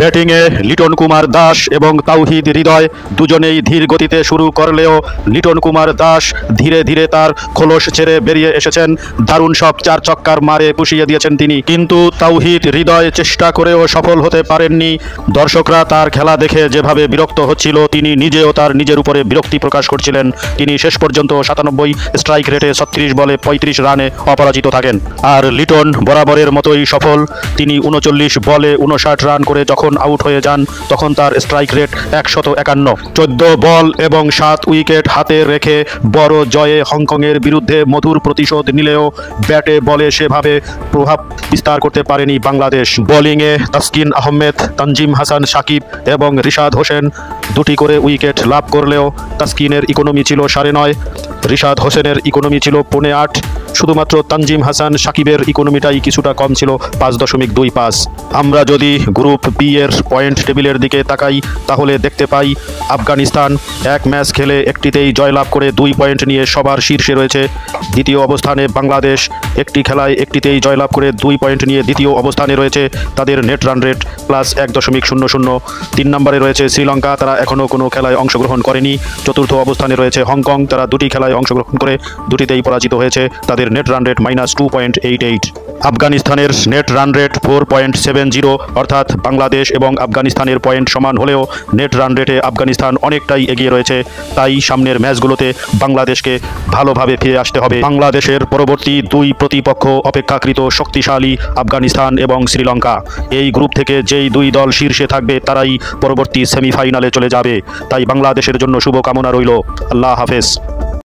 ব্যাটিংয়ে লিটন কুমার দাস এবং তাওহিদ হৃদয় দুজনেই ধীর গতিতে শুরু করলেও লিটন কুমার দাস ধীরে ধীরে তার খোলস ছেড়ে বেরিয়ে এসেছেন। দারুণ সব চার ছক্কার মারে পুষিয়ে দিয়েছেন তিনি, কিন্তু তাওহিদ হৃদয় চেষ্টা করেও সফল হতে পারেননি। দর্শকরা তার খেলা দেখে যেভাবে বিরক্ত হচ্ছিল, তিনি নিজেও তার নিজের উপরে বিরক্তি প্রকাশ করছিলেন। তিনি শেষ পর্যন্ত 97 স্ট্রাইক রেটে 36 বলে 35 রানে অপরাজিত থাকেন। আর লিটন বরাবরের মতোই সফল। তিনি 39 বলে 59 রান করে যখন আউট হয়ে যান তখন তার স্ট্রাইক রেট 151। 14 বল এবং 7 উইকেট হাতে রেখে বড় জয়ে হংকংয়ের বিরুদ্ধে মধুর প্রতিশোধ নিলেও ব্যাটে বলে সেভাবে প্রভাব বিস্তার করতে পারেনি বাংলাদেশ। বোলিংয়ে তাসকিন আহমেদ, তানজিম হাসান সাকিব এবং রিশাদ হোসেন দুটি করে উইকেট লাভ করলেও তাসকিনের ইকোনমি ছিল 9.5, রিশাদ হোসেনের ইকোনমি ছিল 5.8। শুধুমাত্র তানজিম হাসান সাকিবের ইকোনমিটাই কিছুটা কম ছিল 5.25। আমরা যদি গ্রুপ বি এর পয়েন্ট টেবিলের দিকে তাকাই তাহলে দেখতে পাই আফগানিস্তান এক ম্যাচ খেলে একটিতেই জয়লাভ করে 2 পয়েন্ট নিয়ে সবার শীর্ষে রয়েছে। দ্বিতীয় অবস্থানে বাংলাদেশ একটি খেলায় একটিতেই জয়লাভ করে 2 পয়েন্ট নিয়ে দ্বিতীয় অবস্থানে রয়েছে, তাদের নেট রান রেট +1.00। 3 নম্বরে রয়েছে শ্রীলঙ্কা, তারা এখনও কোনো খেলায় অংশগ্রহণ করেনি। চতুর্থ অবস্থানে রয়েছে হংকং, তারা 2টি খেলায় অংশগ্রহণ করে 2টিতেই পরাজিত হয়েছে, তাদের নেট রান রেট -2.88। আফগানিস্তানের নেট রান রেট 4.70, অর্থাৎ বাংলাদেশ এবং আফগানিস্তানের পয়েন্ট সমান হলেও নেট রান রেটে আফগানিস্তান অনেকটাই এগিয়ে রয়েছে। তাই সামনের ম্যাচগুলোতে বাংলাদেশকে ভালোভাবে ফিরে আসতে হবে। বাংলাদেশের পরবর্তী 2 প্রতিপক্ষ অপেক্ষাকৃত শক্তিশালী আফগানিস্তান এবং শ্রীলঙ্কা। এই গ্রুপ থেকে যেই 2 দল শীর্ষে থাকবে তারাই পরবর্তী সেমিফাইনালে চলে যাবে। তাই বাংলাদেশের জন্য শুভকামনা রইল। আল্লাহ হাফেজ।